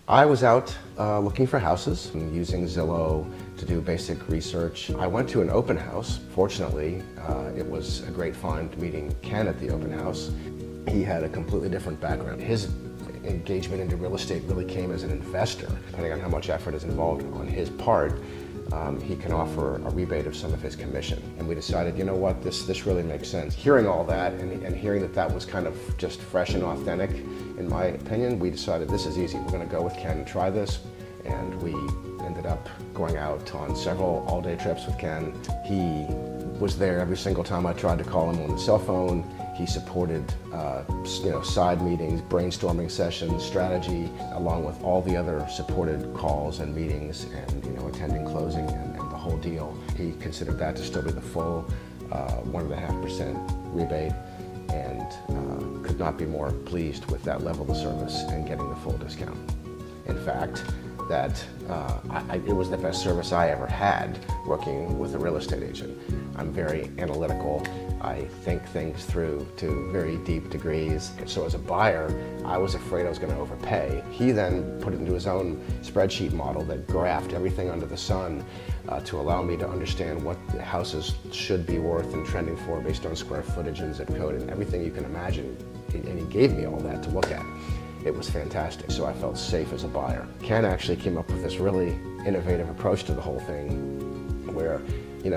I was out looking for houses and using Zillow to do basic research. I went to an open house. Fortunately, it was a great find meeting Ken at the open house. He had a completely different background. His engagement into real estate really came as an investor. Depending on how much effort is involved on his part, he can offer a rebate of some of his commission. And we decided, you know what, this really makes sense. Hearing all that and hearing that was kind of just fresh and authentic, in my opinion, we decided this is easy. We're going to go with Ken and try this. And we ended up going out on several all-day trips with Ken. He was there every single time I tried to call him on the cell phone. He supported side meetings, brainstorming sessions, strategy, along with all the other supported calls and meetings and attending closing and the whole deal. He considered that to still be the full 1.5% rebate and could not be more pleased with that level of service and getting the full discount. In fact, it was the best service I ever had working with a real estate agent. I'm very analytical. I think things through to very deep degrees. So as a buyer, I was afraid I was going to overpay. He then put it into his own spreadsheet model that graphed everything under the sun to allow me to understand what the houses should be worth and trending for based on square footage and zip code and everything you can imagine. And he gave me all that to look at. It was fantastic, so I felt safe as a buyer. Ken actually came up with this really innovative approach to the whole thing where,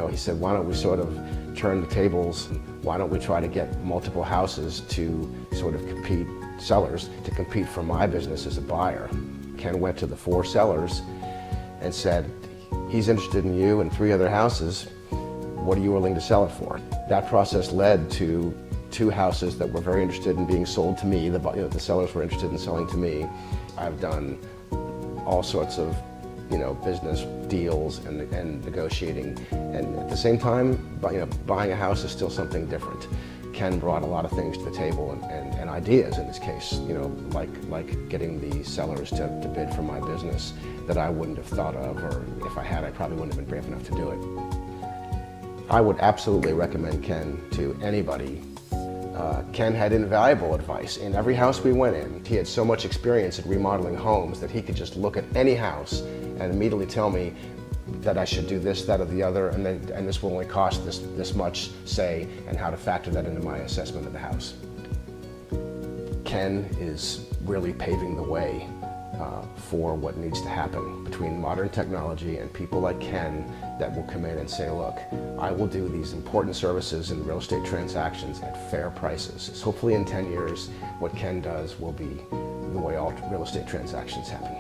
he said, why don't we sort of turn the tables? Why don't we try to get multiple houses to sort of compete, sellers, to compete for my business as a buyer? Ken went to the 4 sellers and said, he's interested in you and 3 other houses. What are you willing to sell it for? That process led to 2 houses that were very interested in being sold to me. The sellers were interested in selling to me. I've done all sorts of business deals and negotiating, and at the same time, buying a house is still something different. Ken brought a lot of things to the table and ideas in this case, like getting the sellers to bid for my business that I wouldn't have thought of, or if I had, I probably wouldn't have been brave enough to do it. I would absolutely recommend Ken to anybody. Ken had invaluable advice in every house we went in. He had so much experience in remodeling homes that he could just look at any house and immediately tell me that I should do this, that, or the other, and this will only cost this much, say, and how to factor that into my assessment of the house. Ken is really paving the way for what needs to happen between modern technology and people like Ken that will come in and say, look, I will do these important services in real estate transactions at fair prices. So hopefully in 10 years, what Ken does will be the way all real estate transactions happen.